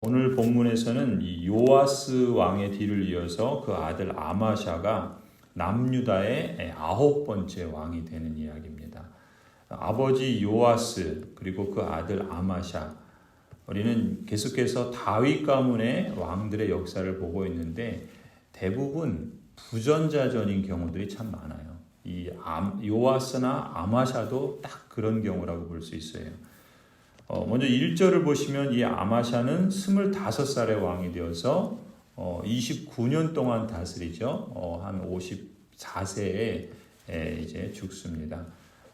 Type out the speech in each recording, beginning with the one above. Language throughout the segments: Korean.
오늘 본문에서는 이 요아스 왕의 뒤를 이어서 그 아들 아마샤가 남유다의 9번째 왕이 되는 이야기입니다. 아버지 요아스 그리고 그 아들 아마샤, 우리는 계속해서 다윗 가문의 왕들의 역사를 보고 있는데 대부분 부전자전인 경우들이 참 많아요. 이 요아스나 아마샤도 딱 그런 경우라고 볼 수 있어요. 먼저 1절을 보시면 이 아마샤는 25살의 왕이 되어서 29년 동안 다스리죠. 한 54세에 이제 죽습니다.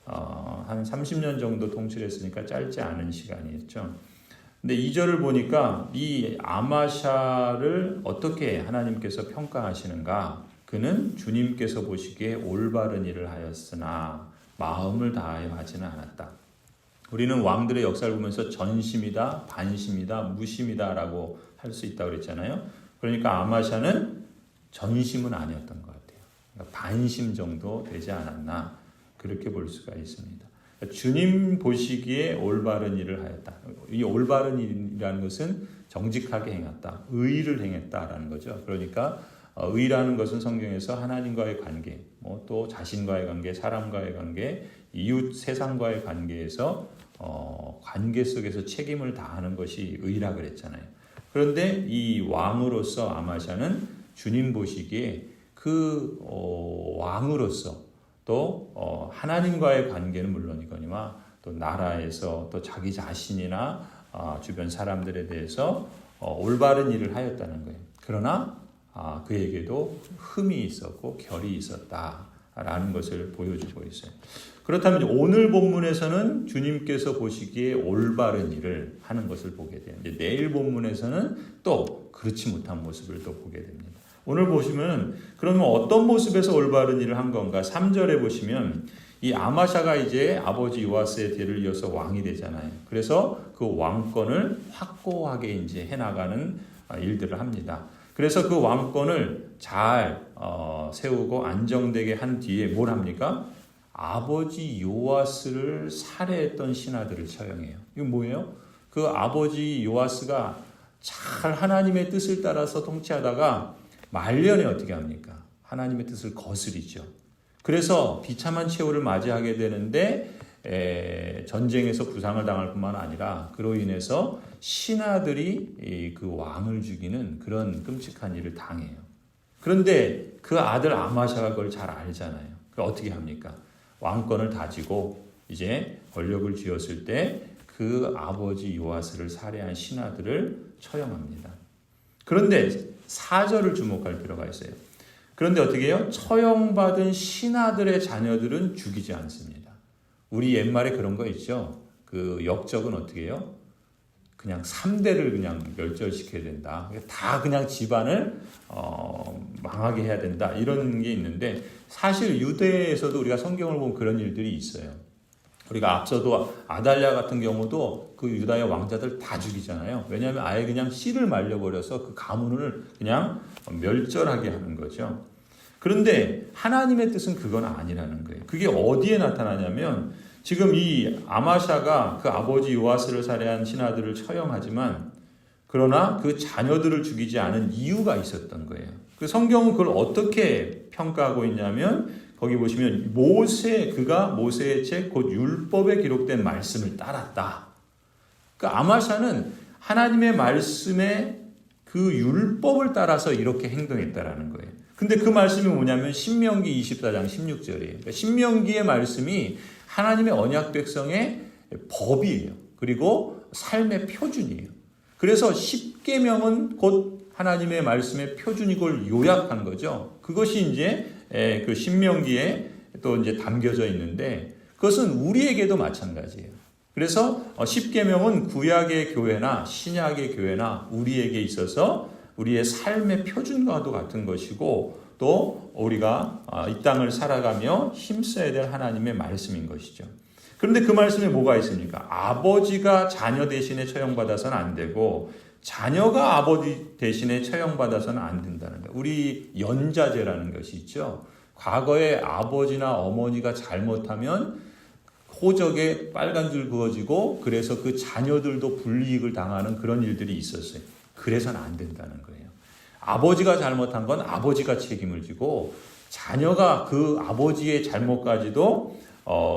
한 30년 정도 통치했으니까 짧지 않은 시간이었죠. 근데 2절을 보니까 이 아마샤를 어떻게 하나님께서 평가하시는가? 그는 주님께서 보시기에 올바른 일을 하였으나 마음을 다하여 하지는 않았다. 우리는 왕들의 역사를 보면서 전심이다, 반심이다, 무심이다 라고 할 수 있다고 그랬잖아요. 그러니까 아마샤는 전심은 아니었던 것 같아요. 그러니까 반심 정도 되지 않았나 그렇게 볼 수가 있습니다. 주님 보시기에 올바른 일을 하였다. 이 올바른 일이라는 것은 정직하게 행했다, 의를 행했다라는 거죠. 그러니까 의라는 것은 성경에서 하나님과의 관계, 또 자신과의 관계, 사람과의 관계, 이웃 세상과의 관계에서 관계 속에서 책임을 다하는 것이 의라 그랬잖아요. 그런데 이 왕으로서 아마샤는 주님 보시기에 그 왕으로서 또 하나님과의 관계는 물론이거니와 또 나라에서 또 자기 자신이나 주변 사람들에 대해서 올바른 일을 하였다는 거예요. 그러나 그에게도 흠이 있었고 결이 있었다라는 것을 보여주고 있어요. 그렇다면 오늘 본문에서는 주님께서 보시기에 올바른 일을 하는 것을 보게 돼요. 이제 내일 본문에서는 또 그렇지 못한 모습을 또 보게 됩니다. 오늘 보시면 그러면 어떤 모습에서 올바른 일을 한 건가? 3절에 보시면 이 아마샤가 이제 아버지 요아스의 뒤를 이어서 왕이 되잖아요. 그래서 그 왕권을 확고하게 이제 해나가는 일들을 합니다. 그래서 그 왕권을 잘 세우고 안정되게 한 뒤에 뭘 합니까? 아버지 요아스를 살해했던 신하들을 처형해요. 이거 뭐예요? 그 아버지 요아스가 잘 하나님의 뜻을 따라서 통치하다가 말년에 어떻게 합니까? 하나님의 뜻을 거스리죠. 그래서 비참한 최후를 맞이하게 되는데 전쟁에서 부상을 당할 뿐만 아니라 그로 인해서 신하들이 그 왕을 죽이는 그런 끔찍한 일을 당해요. 그런데 그 아들 아마샤가 그걸 잘 알잖아요. 그 어떻게 합니까? 왕권을 다지고 이제 권력을 쥐었을 때 그 아버지 요아스를 살해한 신하들을 처형합니다. 그런데 4절을 주목할 필요가 있어요. 그런데 어떻게 해요? 처형받은 신하들의 자녀들은 죽이지 않습니다. 우리 옛말에 그런 거 있죠. 그 역적은 어떻게 해요? 그냥 3대를 그냥 멸절시켜야 된다. 다 그냥 집안을 망하게 해야 된다. 이런 게 있는데 사실 유대에서도 우리가 성경을 보면 그런 일들이 있어요. 우리가 앞서도 아달랴 같은 경우도 그 유다의 왕자들 다 죽이잖아요. 왜냐하면 아예 그냥 씨를 말려버려서 그 가문을 그냥 멸절하게 하는 거죠. 그런데 하나님의 뜻은 그건 아니라는 거예요. 그게 어디에 나타나냐면 지금 이 아마샤가 그 아버지 요아스를 살해한 신하들을 처형하지만 그러나 그 자녀들을 죽이지 않은 이유가 있었던 거예요. 그 성경은 그걸 어떻게 평가하고 있냐면 거기 보시면 그가 모세의 책 곧 율법에 기록된 말씀을 따랐다. 그 아마샤는 하나님의 말씀에 그 율법을 따라서 이렇게 행동했다라는 거예요. 근데 그 말씀이 뭐냐면 신명기 24장 16절이에요. 그러니까 신명기의 말씀이 하나님의 언약 백성의 법이에요. 그리고 삶의 표준이에요. 그래서 10계명은 곧 하나님의 말씀의 표준이걸 요약한 거죠. 그것이 이제 그 신명기에 또 이제 담겨져 있는데 그것은 우리에게도 마찬가지예요. 그래서 10계명은 구약의 교회나 신약의 교회나 우리에게 있어서 우리의 삶의 표준과도 같은 것이고 또 우리가 이 땅을 살아가며 힘써야 될 하나님의 말씀인 것이죠. 그런데 그 말씀에 뭐가 있습니까? 아버지가 자녀 대신에 처형받아서는 안 되고 자녀가 아버지 대신에 처형받아서는 안 된다는 거예요. 우리 연자제라는 것이 있죠. 과거에 아버지나 어머니가 잘못하면 호적에 빨간 줄 그어지고 그래서 그 자녀들도 불이익을 당하는 그런 일들이 있었어요. 그래서는 안 된다는 거예요. 아버지가 잘못한 건 아버지가 책임을 지고 자녀가 그 아버지의 잘못까지도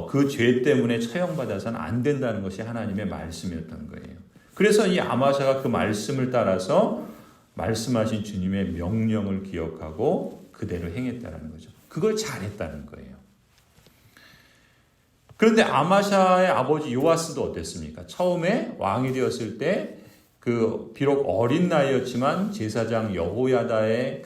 그 죄 때문에 처형받아서는 안 된다는 것이 하나님의 말씀이었던 거예요. 그래서 이 아마샤가 그 말씀을 따라서 말씀하신 주님의 명령을 기억하고 그대로 행했다는 거죠. 그걸 잘했다는 거예요. 그런데 아마샤의 아버지 요아스도 어땠습니까? 처음에 왕이 되었을 때 비록 어린 나이였지만 제사장 여호야다의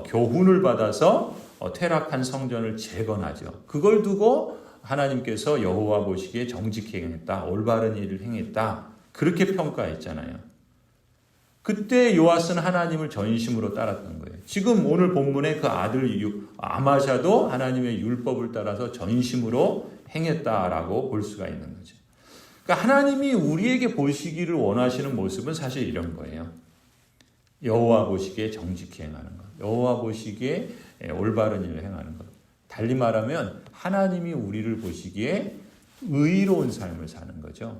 교훈을 받아서 퇴락한 성전을 재건하죠. 그걸 두고 하나님께서 여호와 보시기에 정직히 행했다, 올바른 일을 행했다, 그렇게 평가했잖아요. 그때 요아스는 하나님을 전심으로 따랐던 거예요. 지금 오늘 본문의 그 아들 아마샤도 하나님의 율법을 따라서 전심으로 행했다라고 볼 수가 있는 거죠. 그러니까 하나님이 우리에게 보시기를 원하시는 모습은 사실 이런 거예요. 여호와 보시기에 정직히 행하는 것, 여호와 보시기에 올바른 일을 행하는 것. 달리 말하면 하나님이 우리를 보시기에 의로운 삶을 사는 거죠.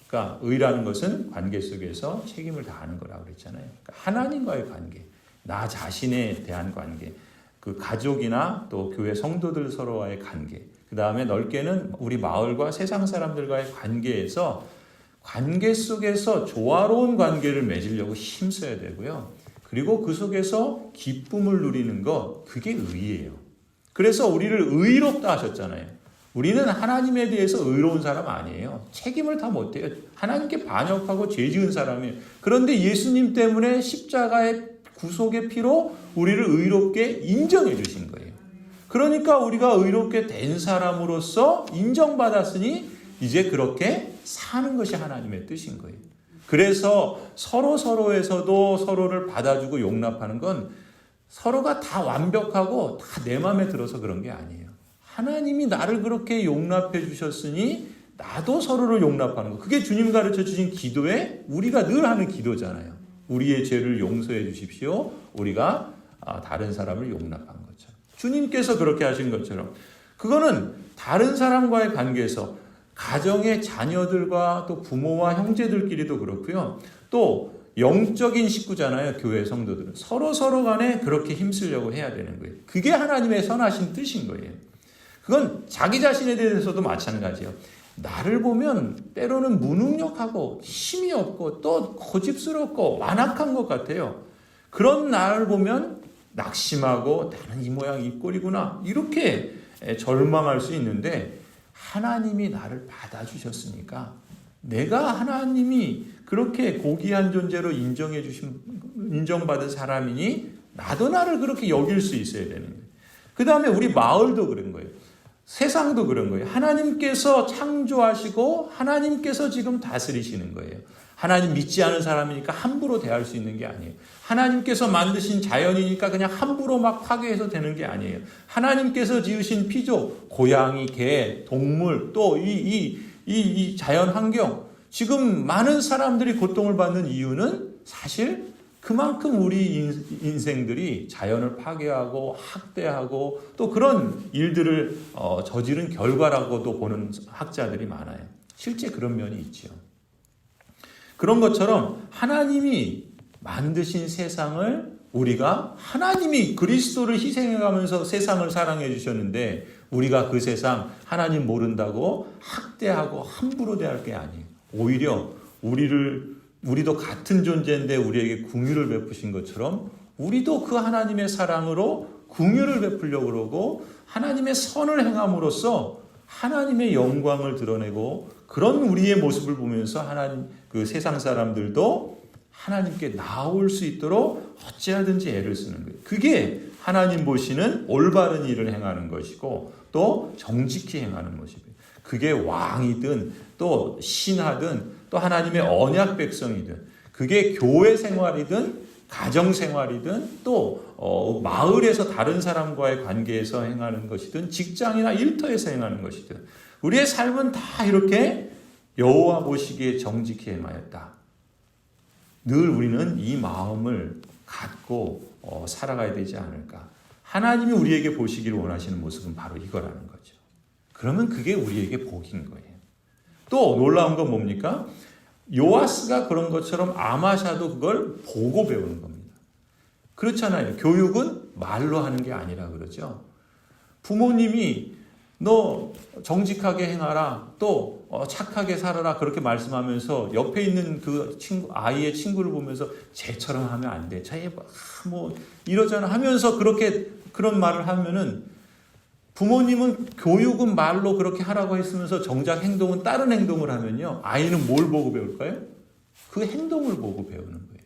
그러니까 의라는 것은 관계 속에서 책임을 다하는 거라고 그랬잖아요. 그러니까 하나님과의 관계, 나 자신에 대한 관계, 그 가족이나 또 교회 성도들 서로와의 관계, 그 다음에 넓게는 우리 마을과 세상 사람들과의 관계에서 관계 속에서 조화로운 관계를 맺으려고 힘써야 되고요. 그리고 그 속에서 기쁨을 누리는 것, 그게 의예요. 그래서 우리를 의롭다 하셨잖아요. 우리는 하나님에 대해서 의로운 사람 아니에요. 책임을 다 못해요. 하나님께 반역하고 죄 지은 사람이에요. 그런데 예수님 때문에 십자가의 구속의 피로 우리를 의롭게 인정해 주신 거예요. 그러니까 우리가 의롭게 된 사람으로서 인정받았으니 이제 그렇게 사는 것이 하나님의 뜻인 거예요. 그래서 서로에서도 서로를 받아주고 용납하는 건 서로가 다 완벽하고 다 내 마음에 들어서 그런 게 아니에요. 하나님이 나를 그렇게 용납해 주셨으니 나도 서로를 용납하는 거. 그게 주님 가르쳐 주신 기도에 우리가 늘 하는 기도잖아요. 우리의 죄를 용서해 주십시오. 우리가 다른 사람을 용납한 것처럼. 주님께서 그렇게 하신 것처럼. 그거는 다른 사람과의 관계에서 가정의 자녀들과 또 부모와 형제들끼리도 그렇고요. 또 영적인 식구잖아요. 교회 성도들은. 서로 간에 그렇게 힘쓰려고 해야 되는 거예요. 그게 하나님의 선하신 뜻인 거예요. 그건 자기 자신에 대해서도 마찬가지예요. 나를 보면 때로는 무능력하고 힘이 없고 또 고집스럽고 완악한 것 같아요. 그런 나를 보면 낙심하고 나는 이 모양 이 꼴이구나 이렇게 절망할 수 있는데 하나님이 나를 받아주셨으니까 내가 하나님이 그렇게 고귀한 존재로 인정받은 사람이니 나도 나를 그렇게 여길 수 있어야 되는 거예요. 그 다음에 우리 마을도 그런 거예요. 세상도 그런 거예요. 하나님께서 창조하시고 하나님께서 지금 다스리시는 거예요. 하나님 믿지 않은 사람이니까 함부로 대할 수 있는 게 아니에요. 하나님께서 만드신 자연이니까 그냥 함부로 막 파괴해서 되는 게 아니에요. 하나님께서 지으신 피조, 고양이, 개, 동물, 또 이 자연 환경, 지금 많은 사람들이 고통을 받는 이유는 사실 그만큼 우리 인생들이 자연을 파괴하고 학대하고 또 그런 일들을 저지른 결과라고도 보는 학자들이 많아요. 실제 그런 면이 있죠. 그런 것처럼 하나님이 만드신 세상을 우리가 하나님이 그리스도를 희생해가면서 세상을 사랑해 주셨는데 우리가 그 세상 하나님 모른다고 학대하고 함부로 대할 게 아니에요. 오히려 우리도 같은 존재인데 우리에게 긍휼을 베푸신 것처럼 우리도 그 하나님의 사랑으로 긍휼을 베풀려고 그러고 하나님의 선을 행함으로써 하나님의 영광을 드러내고 그런 우리의 모습을 보면서 하나님 그 세상 사람들도 하나님께 나올 수 있도록 어찌하든지 애를 쓰는 거예요. 그게 하나님 보시는 올바른 일을 행하는 것이고 또 정직히 행하는 모습이에요. 그게 왕이든 또 신하든 또 하나님의 언약 백성이든 그게 교회 생활이든 가정 생활이든 또 마을에서 다른 사람과의 관계에서 행하는 것이든 직장이나 일터에서 행하는 것이든 우리의 삶은 다 이렇게 여호와 보시기에 정직히 행하였다. 늘 우리는 이 마음을 갖고 살아가야 되지 않을까. 하나님이 우리에게 보시기를 원하시는 모습은 바로 이거라는 거죠. 그러면 그게 우리에게 복인 거예요. 또 놀라운 건 뭡니까? 요아스가 그런 것처럼 아마샤도 그걸 보고 배우는 겁니다. 그렇잖아요. 교육은 말로 하는 게 아니라 그러죠. 부모님이 너 정직하게 행하라, 또 착하게 살아라 그렇게 말씀하면서 옆에 있는 그 친구, 아이의 친구를 보면서 쟤처럼 하면 안 돼. 쟤 뭐 이러잖아 하면서 그런 말을 하면은 부모님은 교육은 말로 그렇게 하라고 했으면서 정작 행동은 다른 행동을 하면요. 아이는 뭘 보고 배울까요? 그 행동을 보고 배우는 거예요.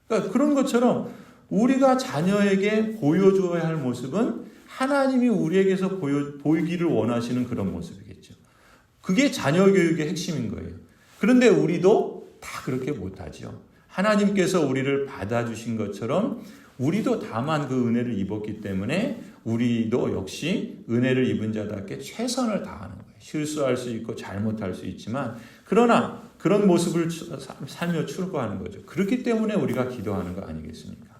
그러니까 그런 것처럼 우리가 자녀에게 보여줘야 할 모습은 하나님이 우리에게서 보이기를 원하시는 그런 모습이겠죠. 그게 자녀 교육의 핵심인 거예요. 그런데 우리도 다 그렇게 못하죠. 하나님께서 우리를 받아주신 것처럼 우리도 다만 그 은혜를 입었기 때문에 우리도 역시 은혜를 입은 자답게 최선을 다하는 거예요. 실수할 수 있고 잘못할 수 있지만 그러나 그런 모습을 살며 출구하는 거죠. 그렇기 때문에 우리가 기도하는 거 아니겠습니까?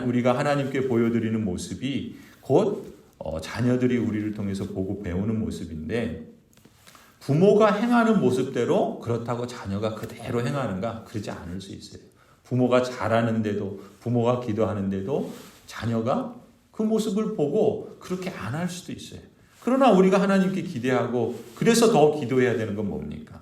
우리가 하나님께 보여드리는 모습이 곧 자녀들이 우리를 통해서 보고 배우는 모습인데 부모가 행하는 모습대로 그렇다고 자녀가 그대로 행하는가? 그러지 않을 수 있어요. 부모가 잘하는데도 부모가 기도하는데도 자녀가 그 모습을 보고 그렇게 안 할 수도 있어요. 그러나 우리가 하나님께 기대하고 그래서 더 기도해야 되는 건 뭡니까?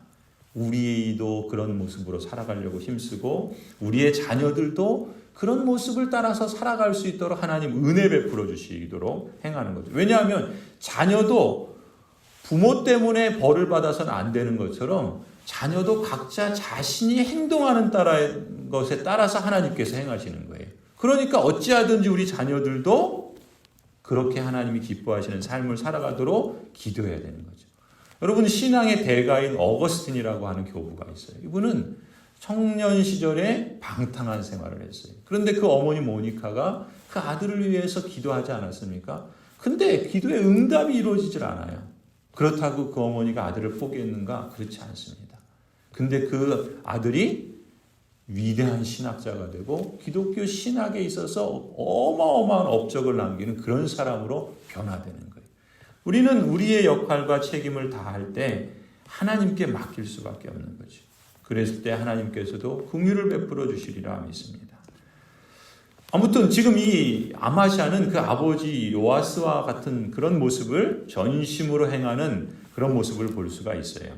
우리도 그런 모습으로 살아가려고 힘쓰고 우리의 자녀들도 그런 모습을 따라서 살아갈 수 있도록 하나님 은혜 베풀어 주시도록 행하는 거죠. 왜냐하면 자녀도 부모 때문에 벌을 받아서는 안 되는 것처럼 자녀도 각자 자신이 행동하는 것에 따라서 하나님께서 행하시는 거예요. 그러니까 어찌하든지 우리 자녀들도 그렇게 하나님이 기뻐하시는 삶을 살아가도록 기도해야 되는 거죠. 여러분 신앙의 대가인 어거스틴이라고 하는 교부가 있어요. 이분은 청년 시절에 방탕한 생활을 했어요. 그런데 그 어머니 모니카가 그 아들을 위해서 기도하지 않았습니까? 근데 기도의 응답이 이루어지질 않아요. 그렇다고 그 어머니가 아들을 포기했는가? 그렇지 않습니다. 근데 그 아들이 위대한 신학자가 되고 기독교 신학에 있어서 어마어마한 업적을 남기는 그런 사람으로 변화되는 거예요. 우리는 우리의 역할과 책임을 다할 때 하나님께 맡길 수밖에 없는 거죠. 그랬을 때 하나님께서도 긍휼을 베풀어 주시리라 믿습니다. 아무튼 지금 이 아마샤는 그 아버지 요아스와 같은 그런 모습을 전심으로 행하는 그런 모습을 볼 수가 있어요.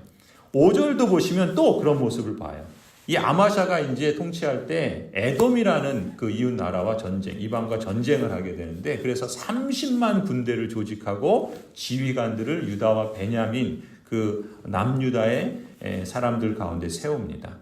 5절도 보시면 또 그런 모습을 봐요. 이 아마샤가 이제 통치할 때 에돔이라는 그 이웃 나라와 이방과 전쟁을 하게 되는데 그래서 30만 군대를 조직하고 지휘관들을 유다와 베냐민 그 남유다의 사람들 가운데 세웁니다.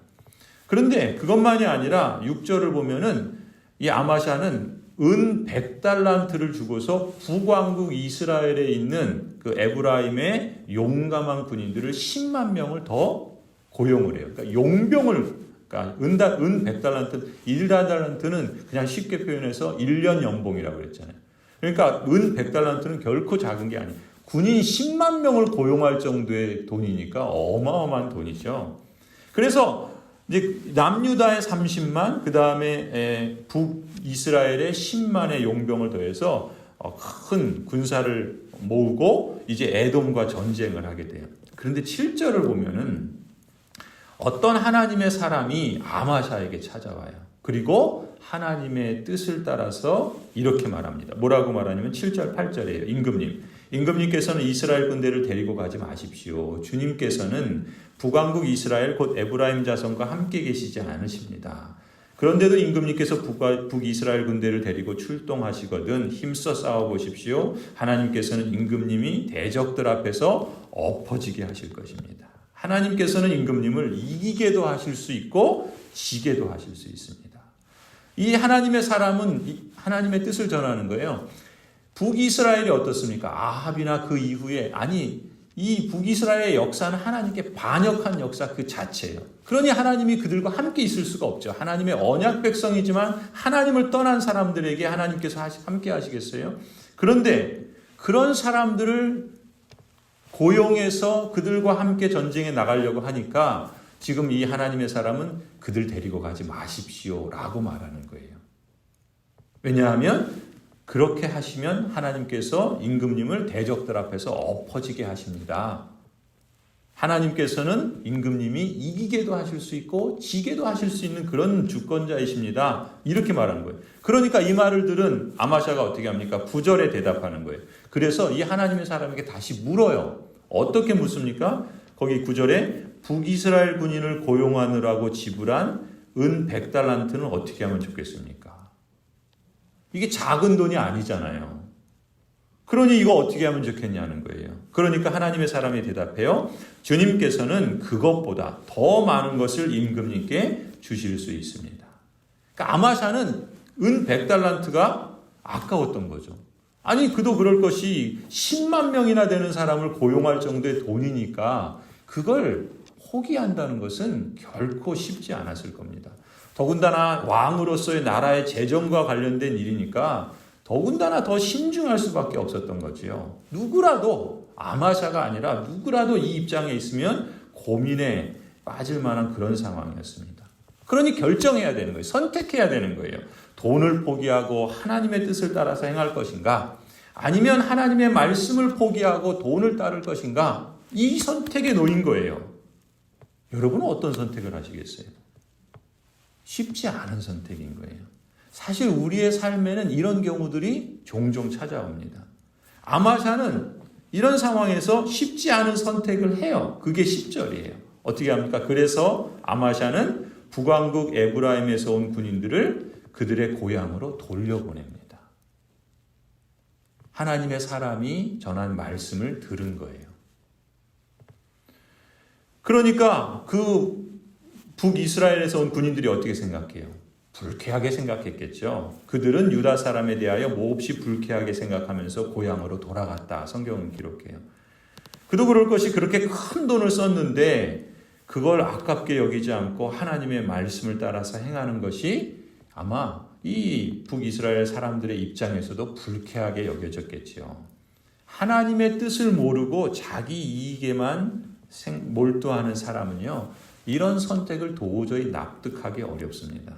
그런데 그것만이 아니라 6절을 보면은 이 아마샤는 은 100달란트를 주고서 북왕국 이스라엘에 있는 그 에브라임의 용감한 군인들을 10만 명을 더 고용을 해요. 그러니까 용병을, 그러니까 은 100달란트, 1달란트는 그냥 쉽게 표현해서 1년 연봉이라고 그랬잖아요. 그러니까 은 100달란트는 결코 작은 게 아니에요. 군인 10만 명을 고용할 정도의 돈이니까 어마어마한 돈이죠. 그래서 이제 남유다의 30만, 그 다음에 북이스라엘의 10만의 용병을 더해서 큰 군사를 모으고 이제 에돔과 전쟁을 하게 돼요. 그런데 7절을 보면은 어떤 하나님의 사람이 아마샤에게 찾아와요. 그리고 하나님의 뜻을 따라서 이렇게 말합니다. 뭐라고 말하냐면 7절, 8절이에요. 임금님께서는 이스라엘 군대를 데리고 가지 마십시오. 주님께서는 북왕국 이스라엘 곧 에브라임 자손과 함께 계시지 않으십니다. 그런데도 임금님께서 북이스라엘 군대를 데리고 출동하시거든 힘써 싸워보십시오. 하나님께서는 임금님이 대적들 앞에서 엎어지게 하실 것입니다. 하나님께서는 임금님을 이기게도 하실 수 있고 지게도 하실 수 있습니다. 이 하나님의 사람은 하나님의 뜻을 전하는 거예요. 북이스라엘이 어떻습니까? 아합이나 그 이후에 이 북이스라엘의 역사는 하나님께 반역한 역사 그 자체예요. 그러니 하나님이 그들과 함께 있을 수가 없죠. 하나님의 언약 백성이지만 하나님을 떠난 사람들에게 하나님께서 함께 하시겠어요? 그런데 그런 사람들을 고용해서 그들과 함께 전쟁에 나가려고 하니까 지금 이 하나님의 사람은 그들 데리고 가지 마십시오 라고 말하는 거예요. 왜냐하면 그렇게 하시면 하나님께서 임금님을 대적들 앞에서 엎어지게 하십니다. 하나님께서는 임금님이 이기게도 하실 수 있고 지게도 하실 수 있는 그런 주권자이십니다. 이렇게 말하는 거예요. 그러니까 이 말을 들은 아마샤가 어떻게 합니까? 9절에 대답하는 거예요. 그래서 이 하나님의 사람에게 다시 물어요. 어떻게 묻습니까? 거기 9절에 북이스라엘 군인을 고용하느라고 지불한 은 100달란트는 어떻게 하면 좋겠습니까? 이게 작은 돈이 아니잖아요. 그러니 이거 어떻게 하면 좋겠냐는 거예요. 그러니까 하나님의 사람이 대답해요. 주님께서는 그것보다 더 많은 것을 임금님께 주실 수 있습니다. 그러니까 아마샤는 은 100달란트가 아까웠던 거죠. 아니 그도 그럴 것이 10만 명이나 되는 사람을 고용할 정도의 돈이니까 그걸 포기한다는 것은 결코 쉽지 않았을 겁니다. 더군다나 왕으로서의 나라의 재정과 관련된 일이니까 더군다나 더 신중할 수밖에 없었던 거지요. 누구라도 아마샤가 아니라 누구라도 이 입장에 있으면 고민에 빠질 만한 그런 상황이었습니다. 그러니 결정해야 되는 거예요. 선택해야 되는 거예요. 돈을 포기하고 하나님의 뜻을 따라서 행할 것인가? 아니면 하나님의 말씀을 포기하고 돈을 따를 것인가? 이 선택에 놓인 거예요. 여러분은 어떤 선택을 하시겠어요? 쉽지 않은 선택인 거예요. 사실 우리의 삶에는 이런 경우들이 종종 찾아옵니다. 아마샤는 이런 상황에서 쉽지 않은 선택을 해요. 그게 10절이에요. 어떻게 합니까? 그래서 아마샤는 북왕국 에브라임에서 온 군인들을 그들의 고향으로 돌려보냅니다. 하나님의 사람이 전한 말씀을 들은 거예요. 그러니까 그 북이스라엘에서 온 군인들이 어떻게 생각해요? 불쾌하게 생각했겠죠. 그들은 유다 사람에 대하여 몹시 불쾌하게 생각하면서 고향으로 돌아갔다. 성경은 기록해요. 그도 그럴 것이 그렇게 큰 돈을 썼는데 그걸 아깝게 여기지 않고 하나님의 말씀을 따라서 행하는 것이 아마 이 북이스라엘 사람들의 입장에서도 불쾌하게 여겨졌겠지요. 하나님의 뜻을 모르고 자기 이익에만 몰두하는 사람은요, 이런 선택을 도저히 납득하기 어렵습니다.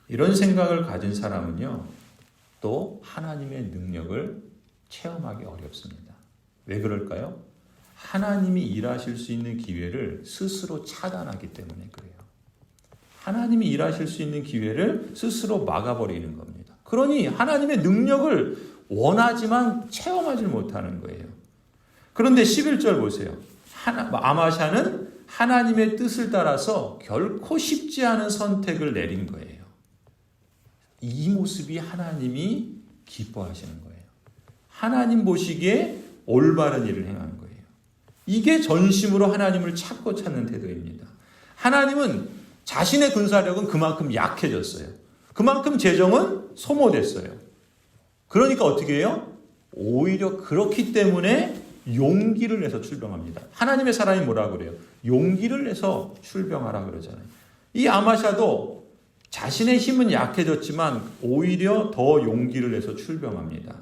이런 생각을 가진 사람은요, 또 하나님의 능력을 체험하기 어렵습니다. 왜 그럴까요? 하나님이 일하실 수 있는 기회를 스스로 차단하기 때문에 그래요. 하나님이 일하실 수 있는 기회를 스스로 막아버리는 겁니다. 그러니 하나님의 능력을 원하지만 체험하지 못하는 거예요. 그런데 11절 보세요. 아마샤는 하나님의 뜻을 따라서 결코 쉽지 않은 선택을 내린 거예요. 이 모습이 하나님이 기뻐하시는 거예요. 하나님 보시기에 올바른 일을 행하는 거예요. 이게 전심으로 하나님을 찾고 찾는 태도입니다. 하나님은 자신의 군사력은 그만큼 약해졌어요. 그만큼 재정은 소모됐어요. 그러니까 어떻게 해요? 오히려 그렇기 때문에 용기를 내서 출병합니다. 하나님의 사람이 뭐라고 그래요? 용기를 내서 출병하라 그러잖아요. 이 아마샤도 자신의 힘은 약해졌지만 오히려 더 용기를 내서 출병합니다.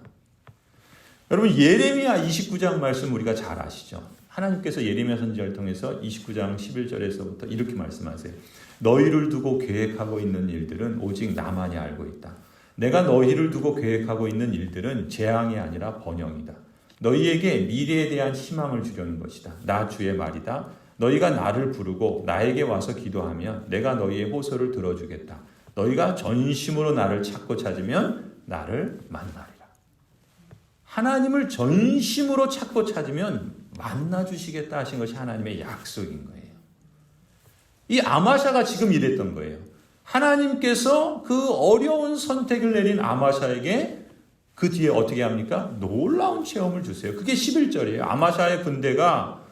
여러분 예레미야 29장 말씀 우리가 잘 아시죠? 하나님께서 예레미야 선지자를 통해서 29장 11절에서부터 이렇게 말씀하세요. 너희를 두고 계획하고 있는 일들은 오직 나만이 알고 있다. 내가 너희를 두고 계획하고 있는 일들은 재앙이 아니라 번영이다. 너희에게 미래에 대한 희망을 주려는 것이다. 나 주의 말이다. 너희가 나를 부르고 나에게 와서 기도하면 내가 너희의 호소를 들어주겠다. 너희가 전심으로 나를 찾고 찾으면 나를 만나리라. 하나님을 전심으로 찾고 찾으면 만나주시겠다 하신 것이 하나님의 약속인 거예요. 이 아마샤가 지금 이랬던 거예요. 하나님께서 그 어려운 선택을 내린 아마샤에게 그 뒤에 어떻게 합니까? 놀라운 체험을 주세요. 그게 11절이에요. 아마샤의 군대가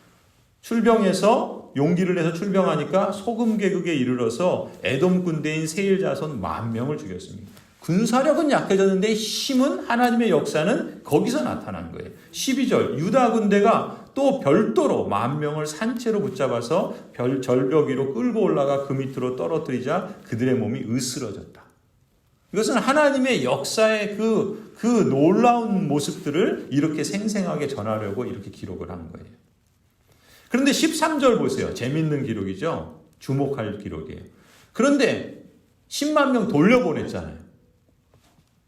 출병해서 용기를 내서 출병하니까 소금 계극에 이르러서 에돔 군대인 세일 자손 10,000명을 죽였습니다. 군사력은 약해졌는데 힘은 하나님의 역사는 거기서 나타난 거예요. 12절 유다 군대가 또 별도로 10,000명을 산채로 붙잡아서 절벽 위로 끌고 올라가 그 밑으로 떨어뜨리자 그들의 몸이 으스러졌다. 이것은 하나님의 역사의 그 놀라운 모습들을 이렇게 생생하게 전하려고 이렇게 기록을 한 거예요. 그런데 13절 보세요. 재밌는 기록이죠. 주목할 기록이에요. 그런데 10만 명 돌려보냈잖아요.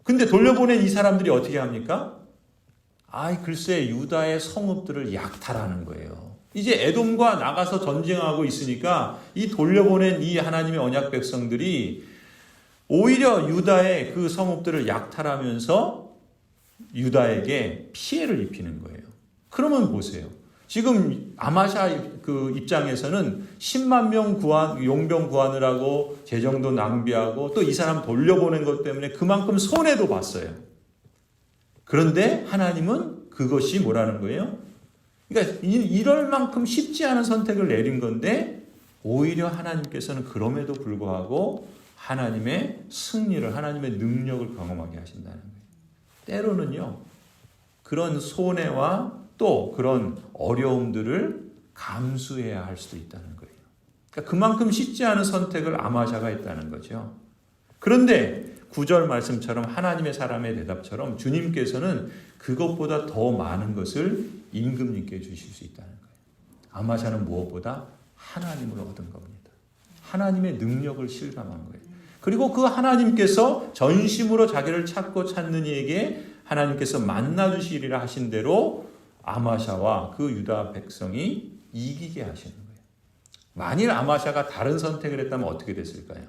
근데 돌려보낸 이 사람들이 어떻게 합니까? 글쎄 유다의 성읍들을 약탈하는 거예요. 이제 에돔과 나가서 전쟁하고 있으니까 이 돌려보낸 이 하나님의 언약 백성들이 오히려 유다의 그 성읍들을 약탈하면서 유다에게 피해를 입히는 거예요. 그러면 보세요. 지금 아마샤 그 입장에서는 10만 명 용병 구하느라고 재정도 낭비하고 또 이 사람 돌려보낸 것 때문에 그만큼 손해도 봤어요. 그런데 하나님은 그것이 뭐라는 거예요? 그러니까 이럴 만큼 쉽지 않은 선택을 내린 건데 오히려 하나님께서는 그럼에도 불구하고 하나님의 승리를, 하나님의 능력을 경험하게 하신다는 거예요. 때로는요, 그런 손해와 또 그런 어려움들을 감수해야 할 수도 있다는 거예요. 그러니까 그만큼 쉽지 않은 선택을 아마샤가 했다는 거죠. 그런데 9절 말씀처럼 하나님의 사람의 대답처럼 주님께서는 그것보다 더 많은 것을 임금님께 주실 수 있다는 거예요. 아마샤는 무엇보다 하나님을 얻은 겁니다. 하나님의 능력을 실감한 거예요. 그리고 그 하나님께서 전심으로 자기를 찾고 찾는 이에게 하나님께서 만나주시리라 하신 대로 아마샤와 그 유다 백성이 이기게 하시는 거예요. 만일 아마샤가 다른 선택을 했다면 어떻게 됐을까요?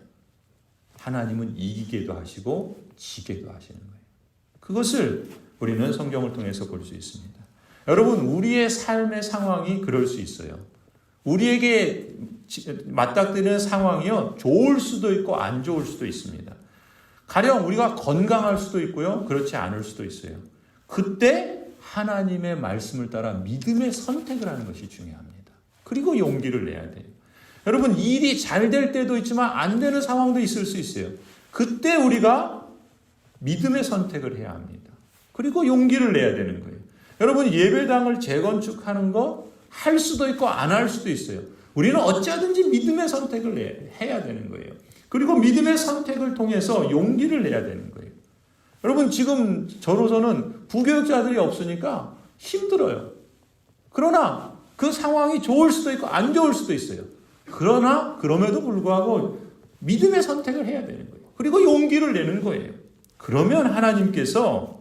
하나님은 이기게도 하시고 지게도 하시는 거예요. 그것을 우리는 성경을 통해서 볼 수 있습니다. 여러분, 우리의 삶의 상황이 그럴 수 있어요. 우리에게 맞닥뜨리는 상황이요, 좋을 수도 있고 안 좋을 수도 있습니다. 가령 우리가 건강할 수도 있고요, 그렇지 않을 수도 있어요. 그때 하나님의 말씀을 따라 믿음의 선택을 하는 것이 중요합니다. 그리고 용기를 내야 돼요. 여러분, 일이 잘 될 때도 있지만 안 되는 상황도 있을 수 있어요. 그때 우리가 믿음의 선택을 해야 합니다. 그리고 용기를 내야 되는 거예요. 여러분, 예배당을 재건축하는 거 할 수도 있고 안 할 수도 있어요. 우리는 어찌하든지 믿음의 선택을 해야 되는 거예요. 그리고 믿음의 선택을 통해서 용기를 내야 되는 거예요. 여러분, 지금 저로서는 부교육자들이 없으니까 힘들어요. 그러나 그 상황이 좋을 수도 있고 안 좋을 수도 있어요. 그러나 그럼에도 불구하고 믿음의 선택을 해야 되는 거예요. 그리고 용기를 내는 거예요. 그러면 하나님께서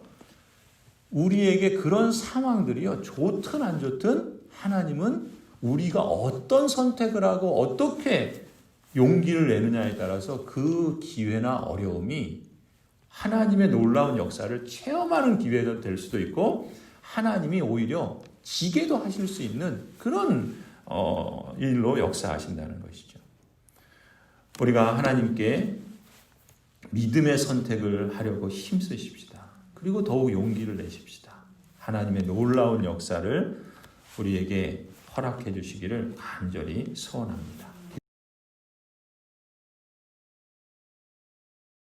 우리에게 그런 상황들이요, 좋든 안 좋든 하나님은 우리가 어떤 선택을 하고 어떻게 용기를 내느냐에 따라서 그 기회나 어려움이 하나님의 놀라운 역사를 체험하는 기회가 될 수도 있고 하나님이 오히려 지게도 하실 수 있는 그런 일로 역사하신다는 것이죠. 우리가 하나님께 믿음의 선택을 하려고 힘쓰십시다. 그리고 더욱 용기를 내십시다. 하나님의 놀라운 역사를 우리에게 허락해 주시기를 간절히 소원합니다.